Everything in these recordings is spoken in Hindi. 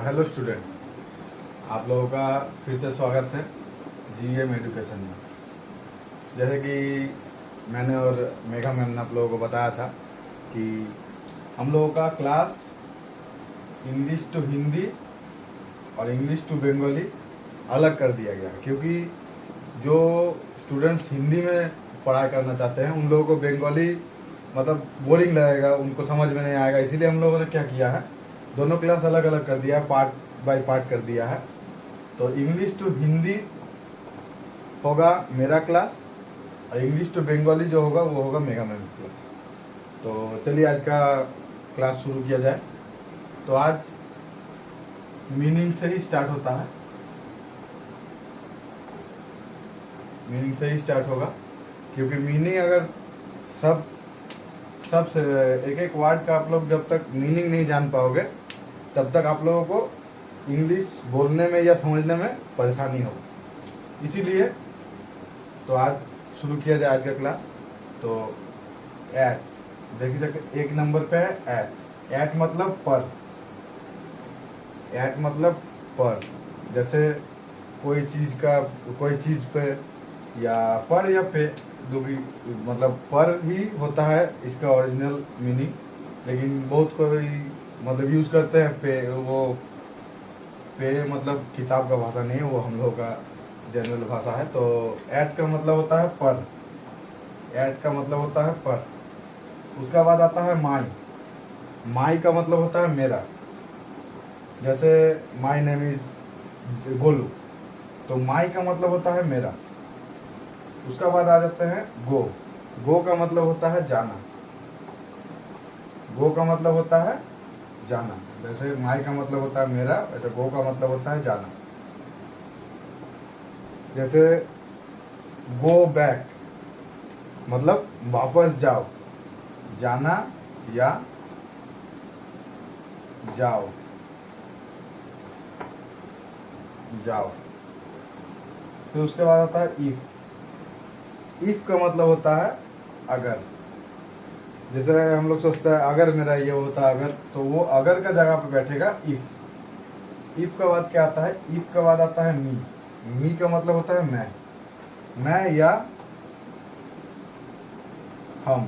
हेलो स्टूडेंट, आप लोगों का फिर से स्वागत है जीएम एजुकेशन में। जैसे कि मैंने और मेघा मैम ने आप लोगों को बताया था कि हम लोगों का क्लास इंग्लिश टू हिंदी और इंग्लिश टू बंगाली अलग कर दिया गया है, क्योंकि जो स्टूडेंट्स हिंदी में पढ़ाई करना चाहते हैं उन लोगों को बंगाली मतलब बोरिंग लगेगा, उनको समझ में नहीं आएगा। इसीलिए हम लोगों ने क्या किया है, दोनों क्लास अलग अलग कर दिया है, पार्ट बाय पार्ट कर दिया है। तो इंग्लिश टू हिंदी होगा मेरा क्लास और इंग्लिश टू बंगाली जो होगा वो होगा मेगा मैम क्लास। तो चलिए आज का क्लास शुरू किया जाए। तो आज मीनिंग से ही स्टार्ट होता है, मीनिंग से ही स्टार्ट होगा, क्योंकि मीनिंग अगर सब से एक एक वर्ड का आप लोग जब तक मीनिंग नहीं जान पाओगे तब तक आप लोगों को इंग्लिश बोलने में या समझने में परेशानी होगी। इसीलिए तो आज शुरू किया जाए आज का क्लास। तो एट देख सकते, एक नंबर पे है एट। एट मतलब पर, एट मतलब पर। जैसे कोई चीज़ पे या पर या पे, दो भी मतलब पर भी होता है इसका ओरिजिनल मीनिंग, लेकिन बहुत कोई मतलब यूज़ करते हैं पे। वो पे मतलब किताब का भाषा नहीं है, वो हम लोग का जनरल भाषा है। तो ऐट का मतलब होता है पर, ऐट का मतलब होता है पर। उसका बाद आता है माई। माई का मतलब होता है मेरा। जैसे माई नेम इज गोलू, तो माई का मतलब होता है मेरा। उसका बाद आ जाते हैं गो। गो का मतलब होता है जाना, गो का मतलब होता है जाना। जैसे माई का मतलब होता है मेरा, वैसे गो का मतलब होता है जाना। जैसे गो बैक मतलब वापस जाओ, जाना या जाओ, जाओ। फिर उसके बाद आता है इफ। इफ का मतलब होता है अगर। जैसे हम लोग सोचते हैं अगर मेरा ये होता अगर, तो वो अगर का जगह पे बैठेगा इफ। इफ का बाद क्या आता है, इफ का बाद आता है मी। मी का मतलब होता है मैं या हम।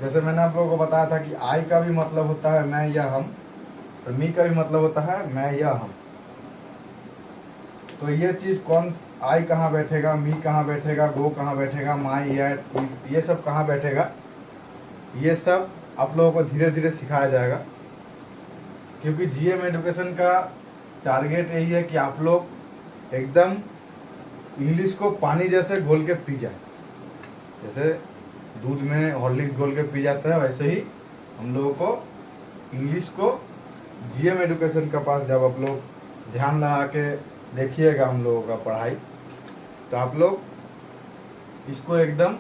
जैसे मैंने आप लोगों को बताया था कि आई का भी मतलब होता है मैं या हम, और मी का भी मतलब होता है मैं या हम। तो ये चीज़ कौन, आई कहाँ बैठेगा, मी कहाँ बैठेगा, गो कहाँ बैठेगा, माई या इफ, ये सब कहाँ बैठेगा, ये सब आप लोगों को धीरे धीरे सिखाया जाएगा। क्योंकि जीएम एजुकेशन का टारगेट यही है कि आप लोग एकदम इंग्लिश को पानी जैसे घोल के पी जाए। जैसे दूध में हॉर्लिक्स घोल के पी जाता है, वैसे ही हम लोगों को इंग्लिश को जीएम एजुकेशन के पास जब आप लोग ध्यान लगा के देखिएगा हम लोगों का पढ़ाई, तो आप लोग इसको एकदम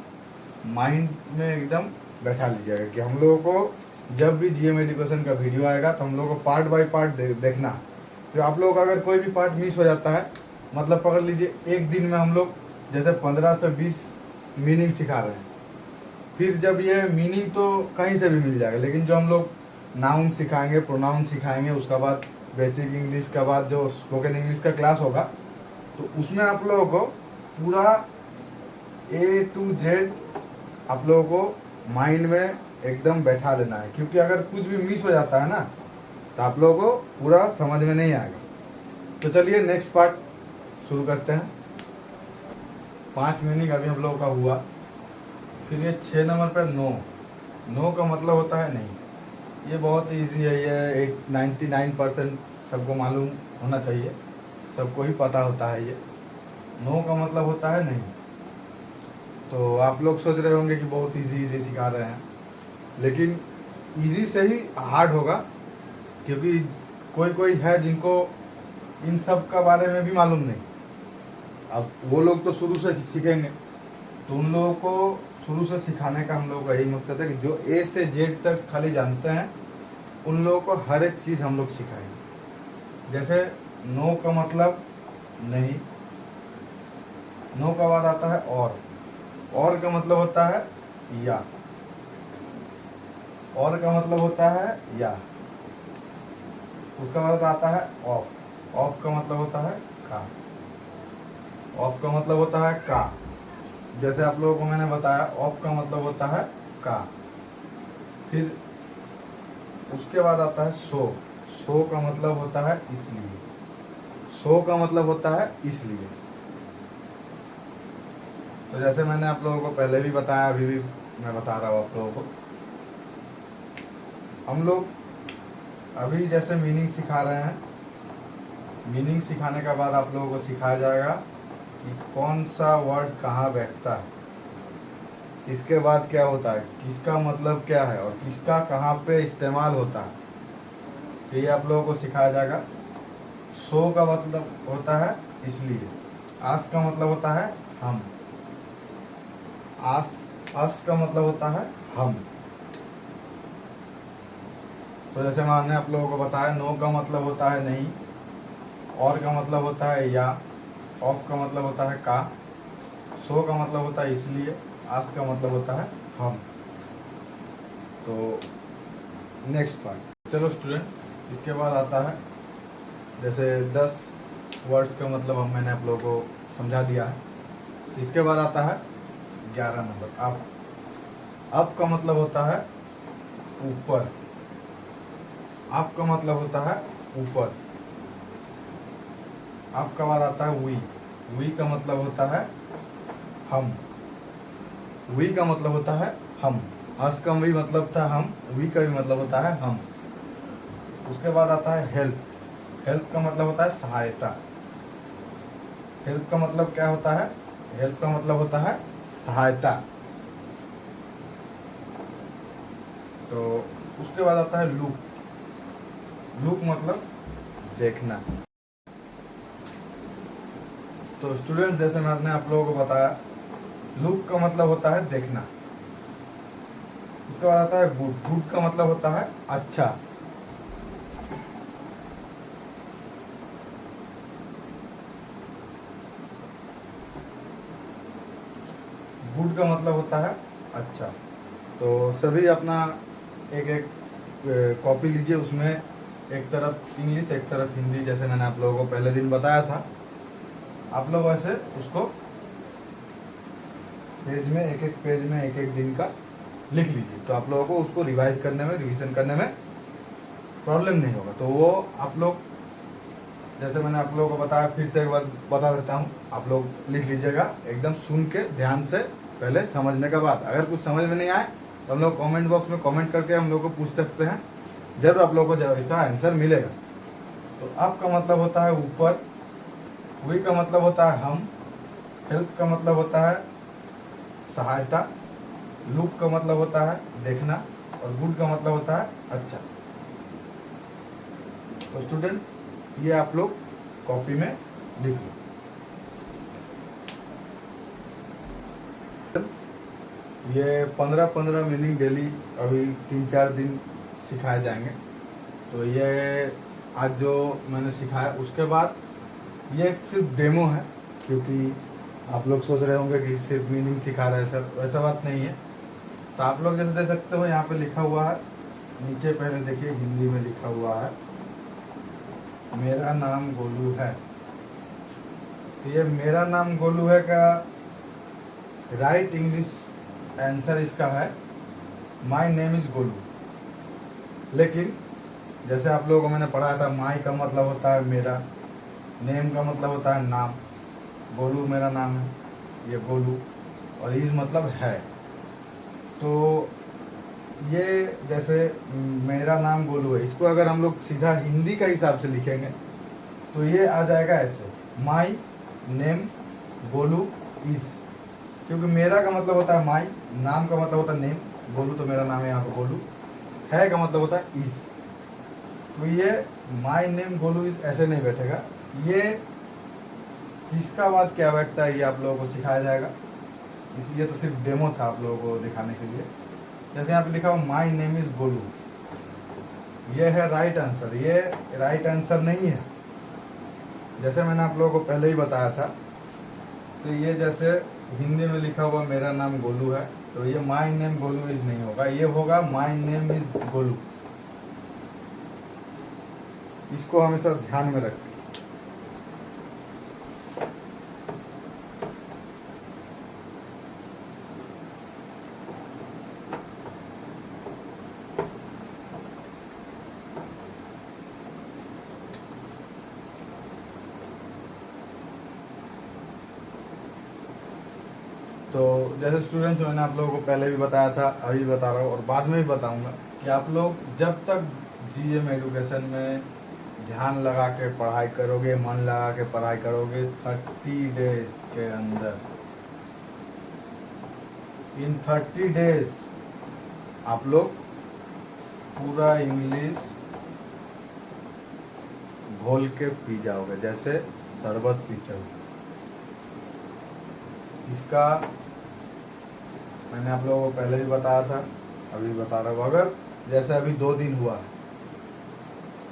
माइंड में एकदम बैठा लीजिएगा कि हम लोगों को जब भी जीएम एजुकेशन का वीडियो आएगा तो हम लोगों को पार्ट बाय पार्ट देखना। तो आप लोग अगर कोई भी पार्ट मिस हो जाता है, मतलब पकड़ लीजिए एक दिन में हम लोग जैसे 15 से 20 मीनिंग सिखा रहे हैं, फिर जब ये मीनिंग तो कहीं से भी मिल जाएगा, लेकिन जो हम लोग नाउन सिखाएंगे, प्रोनाउन सिखाएंगे, उसके बाद बेसिक इंग्लिश के बाद जो स्पोकन इंग्लिश का क्लास होगा, तो उसमें आप लोगों को पूरा ए टू जेड आप लोगों को माइंड में एकदम बैठा लेना है। क्योंकि अगर कुछ भी मिस हो जाता है ना, तो आप लोगों को पूरा समझ में नहीं आएगा। तो चलिए नेक्स्ट पार्ट शुरू करते हैं। 5 मीनिंग अभी हम लोगों का हुआ। फिर ये 6 नंबर पर नो। नो का मतलब होता है नहीं। ये बहुत इजी है, ये 99% सबको मालूम होना चाहिए, सबको ही पता होता है ये। नो का मतलब होता है नहीं। तो आप लोग सोच रहे होंगे कि बहुत इजी सिखा रहे हैं, लेकिन इजी से ही हार्ड होगा। क्योंकि कोई कोई है जिनको इन सब का बारे में भी मालूम नहीं। अब वो लोग तो शुरू से सीखेंगे, तो उन लोगों को शुरू से सिखाने का हम लोग का यही मकसद है कि जो ए से जेड तक खाली जानते हैं उन लोगों को हर एक चीज़ हम लोग सिखाएंगे। जैसे नो का मतलब नहीं, नो का बाद आता है और का मतलब होता है या, और का मतलब होता है या। उसका मतलब आता है ऑफ। ऑफ का मतलब होता है का। ऑफ का मतलब होता है का। जैसे आप लोगों को मैंने बताया, ऑफ का मतलब होता है का। फिर उसके बाद आता है सो। सो का मतलब होता है इसलिए। सो का मतलब होता है इसलिए। तो जैसे मैंने आप लोगों को पहले भी बताया, अभी भी मैं बता रहा हूँ आप लोगों को। हम लोग अभी जैसे मीनिंग सिखा रहे हैं, मीनिंग सिखाने के बाद आप लोगों को सिखाया जाएगा कि कौन सा वर्ड कहाँ बैठता है, किसके बाद क्या होता है, किसका मतलब क्या है और किसका कहाँ पे इस्तेमाल होता है। तो ये आप लोगों को सिखाया जाएगा। सो का मतलब होता है इसलिए। आस का मतलब होता है हम। आस अस का मतलब होता है हम। तो जैसे मैंने आप लोगों को बताया, नो का मतलब होता है नहीं, और का मतलब होता है या, ऑफ का मतलब होता है का, सो का मतलब होता है इसलिए, आस का मतलब होता है हम। तो नेक्स्ट पार्ट, चलो स्टूडेंट्स, इसके बाद आता है जैसे 10 वर्ड्स का मतलब हम मैंने आप लोगों को समझा दिया है। इसके बाद आता है 11 नंबर, अप। अप का मतलब होता है ऊपर। अप का मतलब होता है ऊपर। अप का बाद आता है वी। वी का मतलब होता है हम। वी का मतलब होता है हम। हस का भी मतलब था हम, वी का भी मतलब होता है हम। उसके बाद आता है हेल्प। हेल्प का मतलब होता है सहायता। हेल्प का मतलब क्या होता है? हेल्प का मतलब होता है सहायता। तो उसके बाद आता है लुक। लुक मतलब देखना। तो स्टूडेंट्स, जैसे मैंने आप लोगों को बताया, लुक का मतलब होता है देखना। उसके बाद आता है गुड। गुड का मतलब होता है अच्छा। गुड का मतलब होता है अच्छा। तो सभी अपना एक एक कॉपी लीजिए, उसमें एक तरफ इंग्लिश एक तरफ हिंदी, जैसे मैंने आप लोगों को पहले दिन बताया था। आप लोग ऐसे उसको पेज में, एक एक पेज में एक एक दिन का लिख लीजिए, तो आप लोगों को उसको रिवाइज करने में, रिवीजन करने में प्रॉब्लम नहीं होगा। तो वो आप लोग, जैसे मैंने आप लोगों को बताया, फिर से एक बार बता देता हूँ, आप लोग लिख लीजिएगा एकदम सुन के ध्यान से, पहले समझने के बाद। अगर कुछ समझ में नहीं आए तो हम लोग कमेंट बॉक्स में कमेंट करके हम लोग को पूछ सकते हैं, जरूर आप लोगों को इसका आंसर मिलेगा। तो अप का मतलब होता है ऊपर। वी का मतलब होता है हम। हेल्प का मतलब होता है सहायता। लुक का मतलब होता है देखना। और गुड का मतलब होता है अच्छा। तो स्टूडेंट, ये आप लोग कॉपी में लिख लो। ये 15-15 मीनिंग डेली अभी 3-4 दिन सिखाए जाएंगे। तो ये आज जो मैंने सिखाया, उसके बाद ये सिर्फ डेमो है, क्योंकि आप लोग सोच रहे होंगे कि सिर्फ मीनिंग सिखा रहे हैं सर, वैसा बात नहीं है। तो आप लोग जैसे देख सकते हो, यहाँ पे लिखा हुआ है नीचे, पहले देखिए हिंदी में लिखा हुआ है, मेरा नाम गोलू है। तो ये मेरा नाम गोलू है का राइट इंग्लिश आंसर इसका है माई नेम इज गोलू। लेकिन जैसे आप लोगों को मैंने पढ़ाया था, माई का मतलब होता है मेरा, नेम का मतलब होता है नाम, गोलू मेरा नाम है, ये गोलू, और इज मतलब है। तो ये जैसे मेरा नाम गोलू है, इसको अगर हम लोग सीधा हिंदी का हिसाब से लिखेंगे तो ये आ जाएगा ऐसे, माई नेम गोलू इज। क्योंकि मेरा का मतलब होता है माई, नाम का मतलब होता है नेम, गोलू तो मेरा नाम है, यहाँ पे गोलू है का मतलब होता है इज। तो ये माई नेम गोलू इज ऐसे नहीं बैठेगा। ये किसका बाद क्या बैठता है, ये आप लोगों को सिखाया जाएगा। इसलिए तो सिर्फ डेमो था आप लोगों को दिखाने के लिए। जैसे यहाँ पे लिखा हुआ माई नेम इज गोलू, ये है राइट आंसर। ये राइट आंसर नहीं है, जैसे मैंने आप लोगों को पहले ही बताया था। तो ये जैसे हिंदी में लिखा हुआ मेरा नाम गोलू है, तो ये माई नेम गोलू इज नहीं होगा, ये होगा माई नेम इज गोलू। इसको हमेशा ध्यान में रखें। तो जैसे स्टूडेंट्स मैंने आप लोगों को पहले भी बताया था, अभी बता रहा हूँ और बाद में भी बताऊंगा कि आप लोग जब तक जीएम एजुकेशन में ध्यान लगा के पढ़ाई करोगे, मन लगा के पढ़ाई करोगे, 30 डेज के अंदर, इन 30 डेज आप लोग पूरा इंग्लिश घोल के पी जाओगे, जैसे शरबत पीते हो। इसका मैंने आप लोगों को पहले भी बताया था, अभी बता रहा हूँ। अगर जैसे अभी 2 दिन हुआ,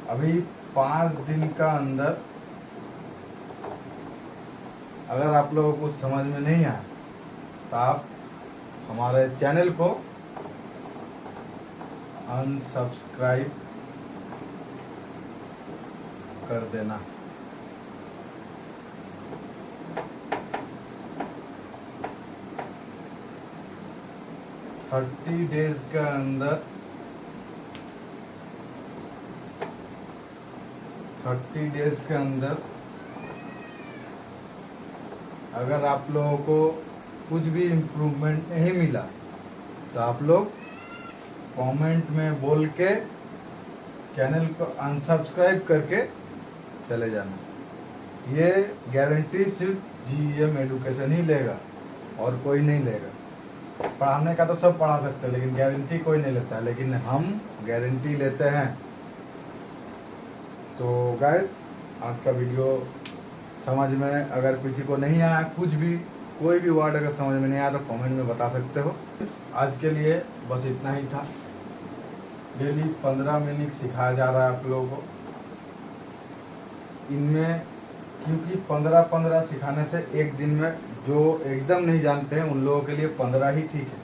अभी 5 दिन का अंदर अगर आप लोगों को समझ में नहीं आया तो आप हमारे चैनल को अनसब्सक्राइब कर देना। थर्टी डेज के अंदर 30 डेज के अंदर अगर आप लोगों को कुछ भी इम्प्रूवमेंट नहीं मिला तो आप लोग कमेंट में बोल के चैनल को अनसब्सक्राइब करके चले जाना। ये गारंटी सिर्फ जीएम एजुकेशन ही लेगा और कोई नहीं लेगा। पढ़ाने का तो सब पढ़ा सकते हैं, लेकिन गारंटी कोई नहीं लेता है, लेकिन हम गारंटी लेते हैं। तो गाइस, आज का वीडियो समझ में अगर किसी को नहीं आया, कुछ भी कोई भी वर्ड अगर समझ में नहीं आया तो कमेंट में बता सकते हो। आज के लिए बस इतना ही था। डेली 15 मिनट सिखाया जा रहा है आप लोगों को। इनमें क्योंकि 15-15 सिखाने से एक दिन में जो एकदम नहीं जानते हैं उन लोगों के लिए 15 ही ठीक है।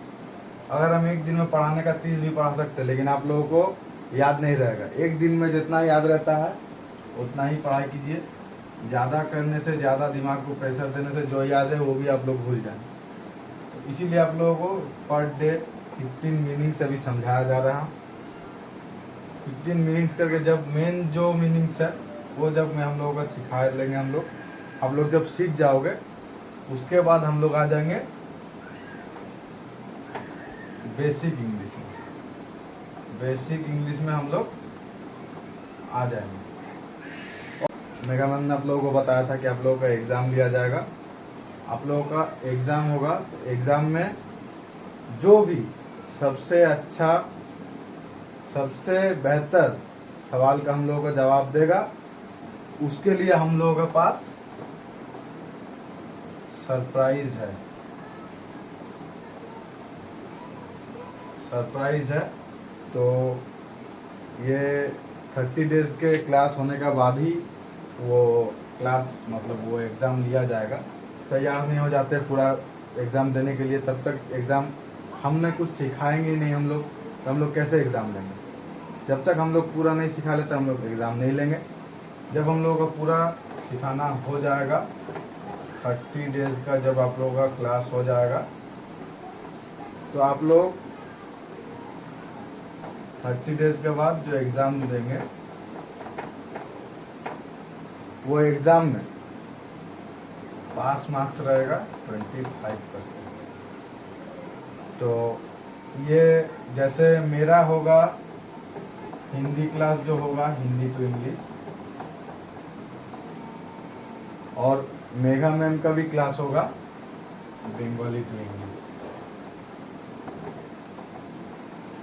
अगर हम एक दिन में पढ़ाने का 30 भी पढ़ा सकते हैं, लेकिन आप लोगों को याद नहीं रहेगा। एक दिन में जितना याद रहता है उतना ही पढ़ाई कीजिए। ज़्यादा करने से, ज़्यादा दिमाग को प्रेशर देने से जो याद है वो भी आप लोग भूल जाएं। तो इसीलिए आप लोगों को पर डे 15 मिनट्स अभी समझाया जा रहा है। 15 मिनट्स करके जब मेन जो मीनिंग्स है वो जब मैं हम लोगों को सिखा लेंगे, आप लोग जब सीख जाओगे उसके बाद हम लोग आ जाएंगे बेसिक इंग्लिश में। बेसिक इंग्लिश में हम लोग आ जाएंगे। मेगा मैम ने आप लोगों को बताया था कि आप लोगों का एग्ज़ाम लिया जाएगा। आप लोगों का एग्ज़ाम होगा, तो एग्ज़ाम में जो भी सबसे अच्छा, सबसे बेहतर सवाल का हम लोगों का जवाब देगा, उसके लिए हम लोगों के पास सरप्राइज है। सरप्राइज है। तो ये 30 डेज के क्लास होने के बाद ही वो क्लास मतलब वो एग्ज़ाम लिया जाएगा। तैयार नहीं हो जाते पूरा एग्ज़ाम देने के लिए, तब तक एग्ज़ाम हमने कुछ सिखाएंगे नहीं हम लोग, तो हम लोग कैसे एग्ज़ाम लेंगे? जब तक हम लोग पूरा नहीं सिखा लेते हम लोग एग्ज़ाम नहीं लेंगे। जब हम लोगों का पूरा सिखाना हो जाएगा, 30 डेज का जब आप लोगों का क्लास हो जाएगा, तो आप लोग 30 डेज के बाद जो एग्ज़ाम देंगे वो एग्ज़ाम में पास मार्क्स रहेगा 25%। तो ये जैसे मेरा होगा हिंदी क्लास जो होगा, हिंदी टू इंग्लिश, और मेघा मैम का भी क्लास होगा बंगाली टू इंग्लिश।